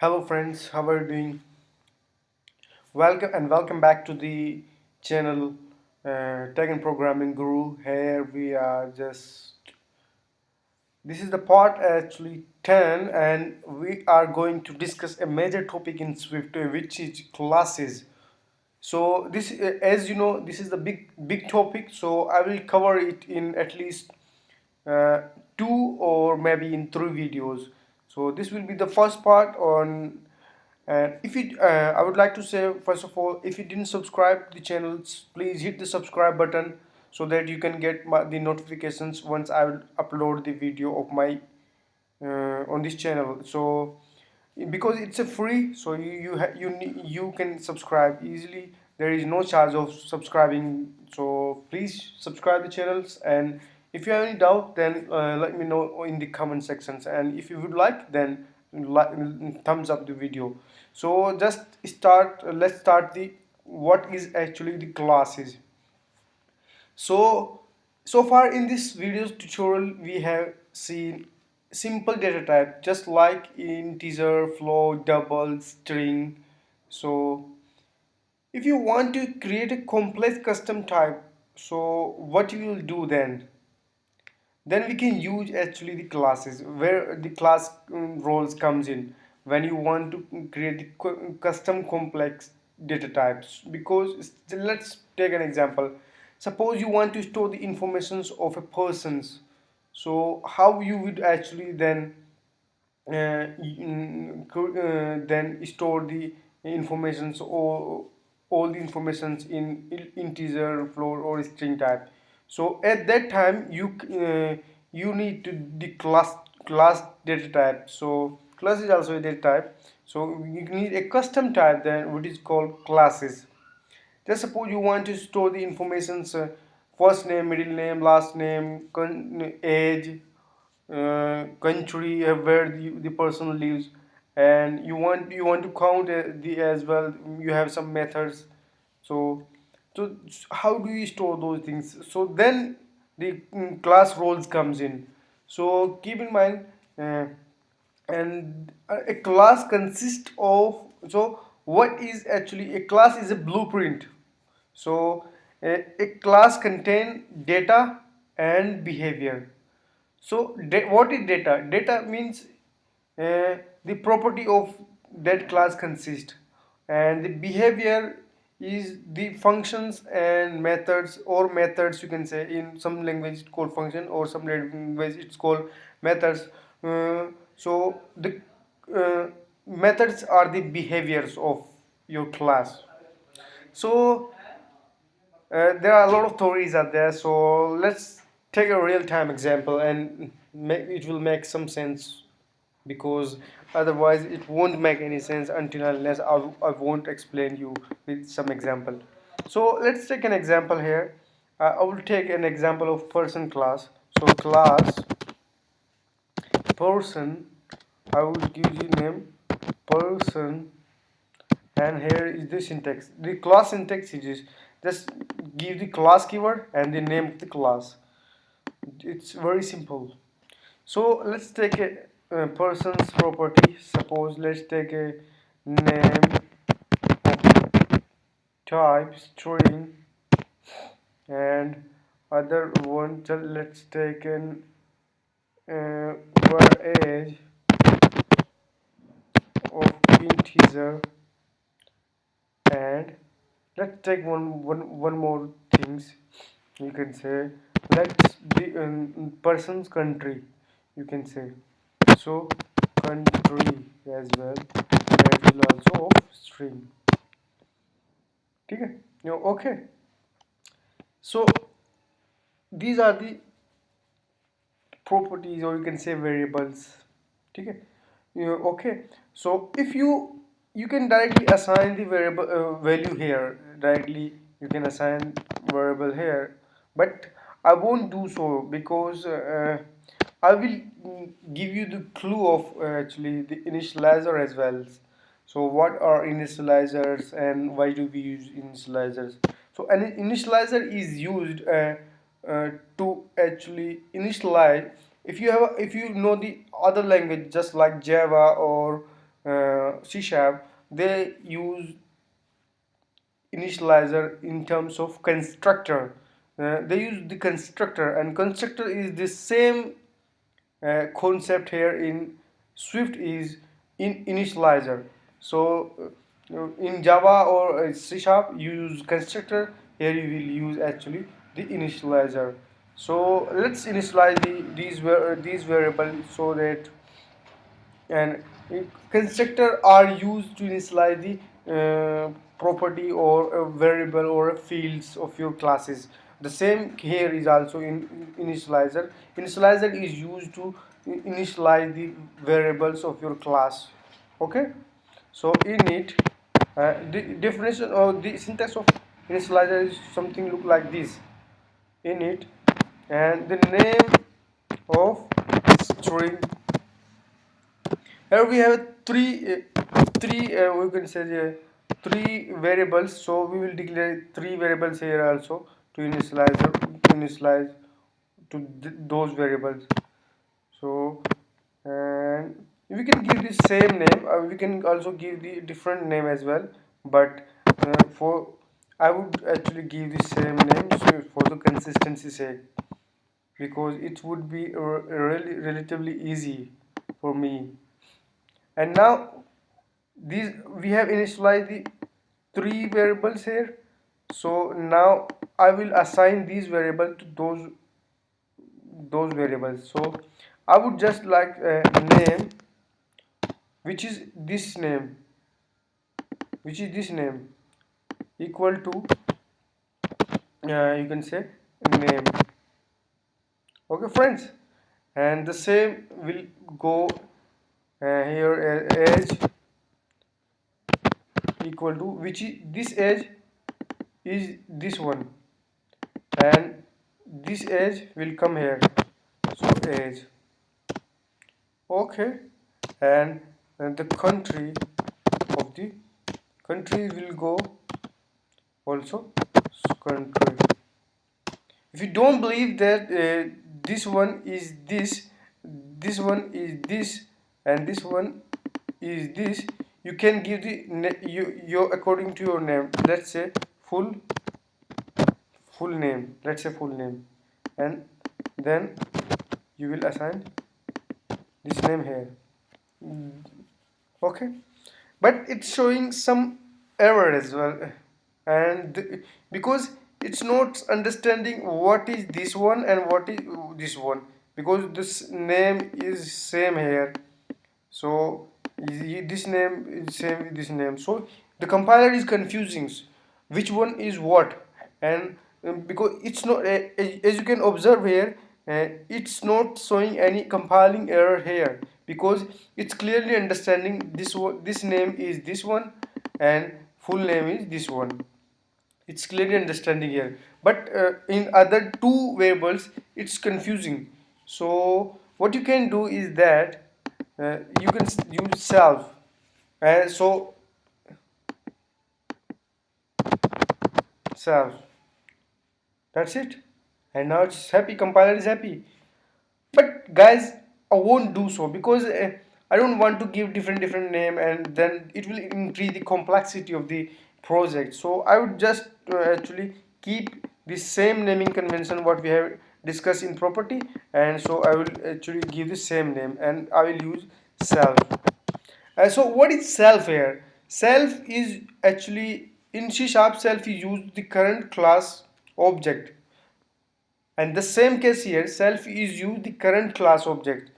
Hello friends, how are you doing? Welcome back to the channel Tech and Programming Guru. Here we are just this is the part actually 10 and we are going to discuss a major topic in Swift which is classes. So this as you know this is the big topic, so I will cover it in at least uh, two or maybe in three videos. So this will be the first part on. And if you, I would like to say first of all, if you didn't subscribe to the channels, please hit the subscribe button so that you can get the notifications once I will upload the video of my on this channel. So because it's a free, so you can subscribe easily. There is no charge of subscribing, so please subscribe the channels. And if you have any doubt, then let me know in the comment sections, and if you would like, then thumbs up the video. So just start let's start the what is actually the classes. So far in this video tutorial we have seen simple data type just like integer, float, double, string. So if you want to create a complex custom type, so what you will do then we can use actually the classes where the class roles comes in when you want to create the custom complex data types. Because let's take an example. Suppose you want to store the informations of a person's, so how you would actually then store the informations or all the informations in integer, float or string type. So at that time you need to the class data type. So class is also a data type, so you need a custom type then which is called classes. Just suppose you want to store the informations, first name, middle name, last name, age, country where the person lives, and you want to count the as well. You have some methods. So so how do you store those things? So then the class roles comes in. So keep in mind, and a class consists of, so what is actually a class is a blueprint. So a class contain data and behavior. So what is data? Data means the property of that class consists, and the behavior is the functions and methods, or methods you can say. In some language it's called function, or some language it's called methods. So the uh, methods are the behaviors of your class. So there are a lot of theories out there, so let's take a real-time example and it will make some sense, because otherwise it won't make any sense until unless I won't explain you with some example. So let's take an example here. I will take an example of person class. So class person, I will give you name person, and here is the syntax. The class syntax is just give the class keyword and the name of the class. It's very simple. So let's take a person's property. Suppose let's take a name of type string, and other one, so let's take an where age of integer, and let's take one more things. You can say let's the person's country, you can say. So country as well, that will also of string. Okay, okay. So these are the properties, or you can say variables. Okay, okay. So if you can directly assign the variable value here directly. You can assign variable here, but I won't do so because I will give you the clue of actually the initializer as well. So what are initializers and why do we use initializers? So an initializer is used to actually initialize. If you know the other language just like Java or C sharp, they use initializer in terms of constructor. They use the constructor, and constructor is the same concept here in Swift is in initializer. So in Java or C sharp you use constructor, here you will use actually the initializer. So let's initialize these variables so that, and constructor are used to initialize the property or a variable or a fields of your classes. The same here is also in initializer. Initializer is used to initialize the variables of your class. Okay, so in it, the definition or the syntax of initializer is something look like this. In it, and the name of string. Here we have three we can say three variables. So we will declare three variables here also to initialize to those variables. So, and we can give the same name. We can also give the different name as well. But for I would actually give the same name so for the consistency sake, because it would be really relatively easy for me. And now these we have initialized the three variables here. So now I will assign these variables to those variables. So I would just like a name which is this name, equal to you can say name. Okay friends, and the same will go here age equal to which is this age is this one, and this age will come here, so age. Okay, and the country of the country will go also country. If you don't believe that this one is this one is this, and this one is this, you can give the your according to your name. Let's say full name, let's say full name, and then you will assign this name here. Okay, but it's showing some error as well, and because it's not understanding what is this one and what is this one, because this name is same here. So this name is same with this name, so the compiler is confusing which one is what. And because it's not as you can observe here, it's not showing any compiling error here, because it's clearly understanding this one, this name is this one, and full name is this one. It's clearly understanding here, but in other two variables it's confusing. So what you can do is that you can use self, and so self, that's it, and now it's happy, compiler is happy. But guys, I won't do so, because I don't want to give different name, and then it will increase the complexity of the project. So I would just actually keep the same naming convention what we have discussed in property, and so I will actually give the same name, and I will use self. So what is self here? Self is actually in C sharp, self is used the current class object, and the same case here, self is used the current class object,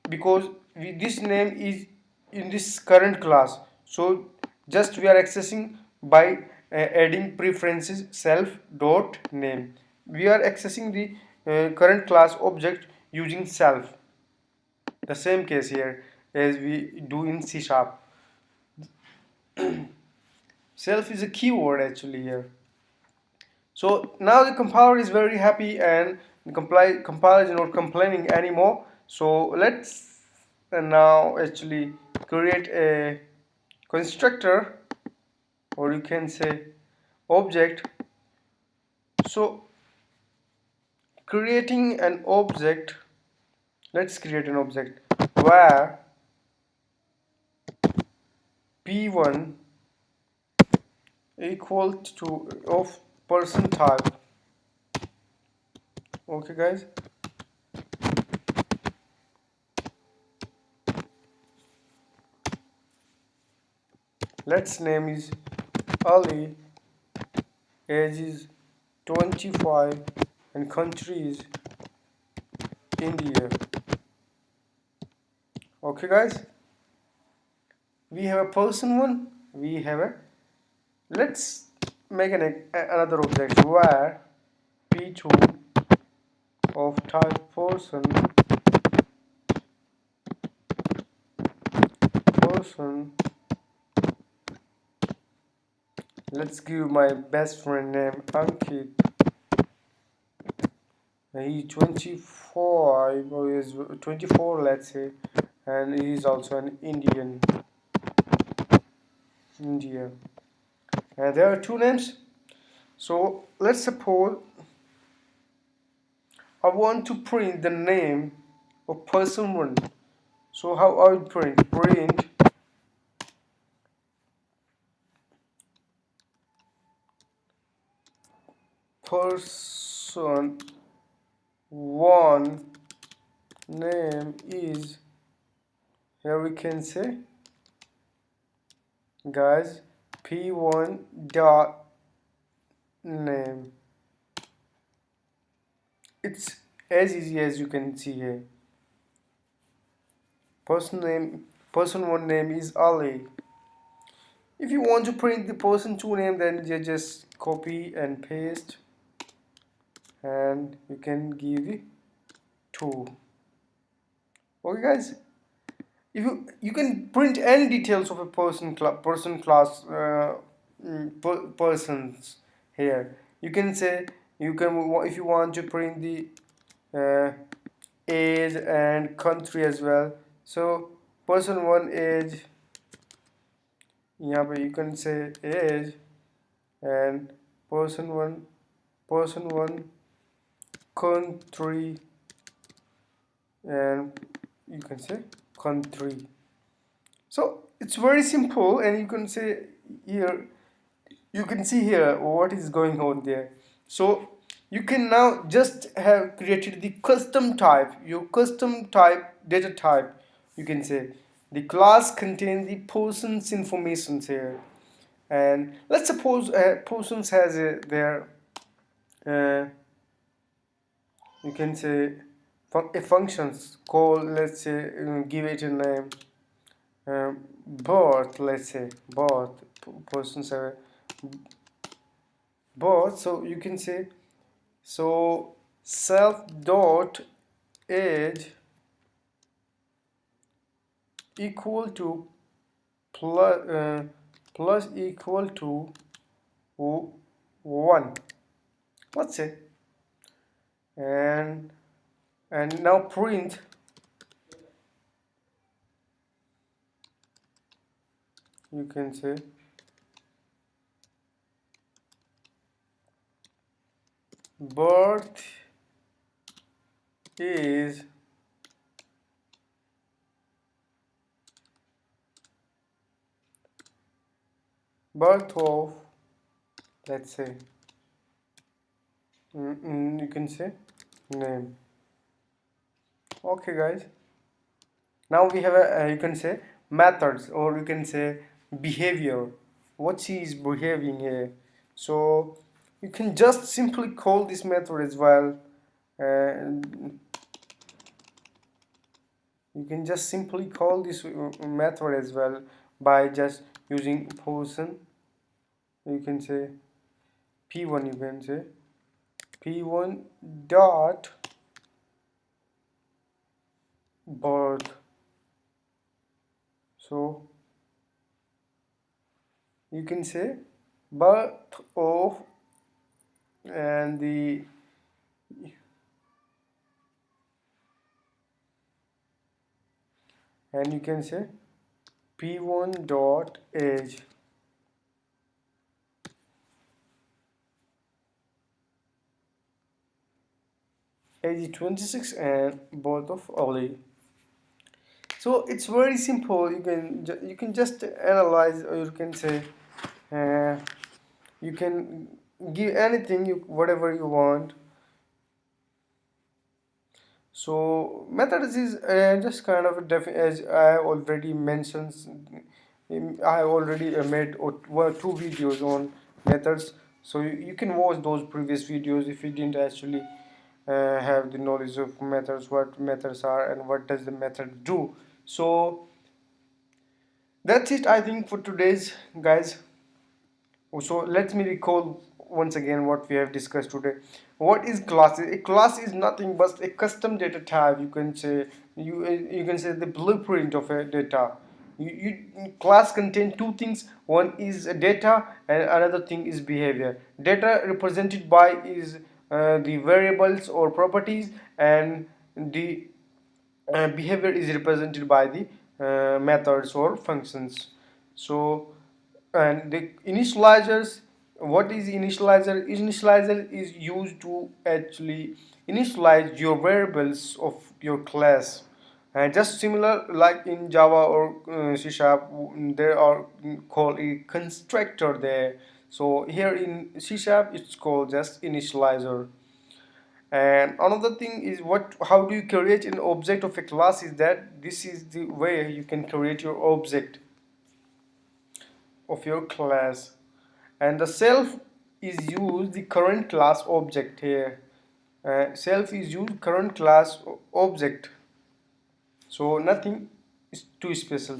because this name is in this current class. So just we are accessing by adding preferences self dot name. We are accessing the current class object using self. The same case here as we do in C sharp. Self is a keyword actually here. So now the compiler is very happy, and the compiler is not complaining anymore. So let's now actually create a constructor, or you can say object. So creating an object, let's create an object where P1 equal to of person type. Okay guys, let's name is Ali, age is 25 and country is India. Okay guys, we have a person one, we have a, let's make another object where p2 of type person, let's give my best friend name Ankit. He's 25 or is 24, let's say, and he's also an India. And there are two names. So let's suppose I want to print the name of person one. So how I would print? Print person one name is, here we can say guys, p1 dot name. It's as easy as you can see here. Person one name is Ali. If you want to print the person two name, then you just copy and paste, and you can give the two. Okay guys, if you can print any details of a person class persons here. You can say, you can, if you want to print the age and country as well. So person one age, yeah, but you can say age, and person one country, and you can say country. So it's very simple, and you can say here, you can see here what is going on there. So you can now just have created the custom type, your custom type data type. You can say the class contains the person's information here, and let's suppose persons has their uh, you can say a functions called, let's say, give it a name, birth, let's say birth, persons have birth. So you can say, so self dot age equal to plus equal to 1, let's say, and now print you can say birth is birth of, let's say, you can say name. Okay guys, now we have a you can say methods, or you can say behavior, what she is behaving here. So you can just simply call this method as well, and you can just simply call this method as well by just using person. You can say p1, you can say p1 dot birth. So you can say birth of, and the and you can say p1 dot age. Age is 26 and birth of Ali. So it's very simple. You can just analyze, or you can say uh, you can give anything, whatever you want. So methods is just kind of as I already mentioned. I already made two videos on methods, so you can watch those previous videos if you didn't actually have the knowledge of methods, what methods are and what does the method do. So that's it, I think, for today's, guys. So let me recall once again what we have discussed today. What is class? A class is nothing but a custom data type. You can say you can say the blueprint of a data. Class contain two things. One is data and another thing is behavior. Data represented by is the variables or properties, and the behavior is represented by the methods or functions. So, and the initializers, what is initializer? Initializer is used to actually initialize your variables of your class, and just similar like in Java or C Sharp, there are called a constructor there. So here in C Sharp it's called just initializer. And another thing is, what how do you create an object of a class, is that this is the way you can create your object of your class. And the self is used the current class object here. Self is used current class object, so nothing is too special.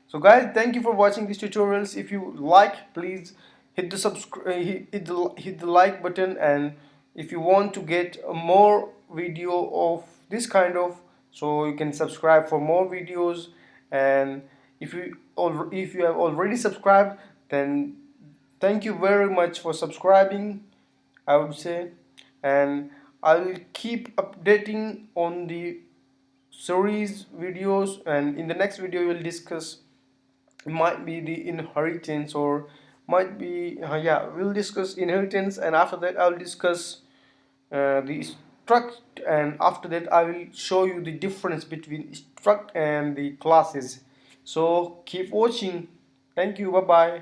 So guys, thank you for watching these tutorials. If you like, please hit the hit the like button, and if you want to get a more video of this kind of, so you can subscribe for more videos. And if you have already subscribed, then thank you very much for subscribing, I would say. And I will keep updating on the series videos, and in the next video we'll discuss, might be the inheritance, or might be yeah, we'll discuss inheritance, and after that I'll discuss the struct, and after that I will show you the difference between struct and the classes. So keep watching. Thank you. Bye bye.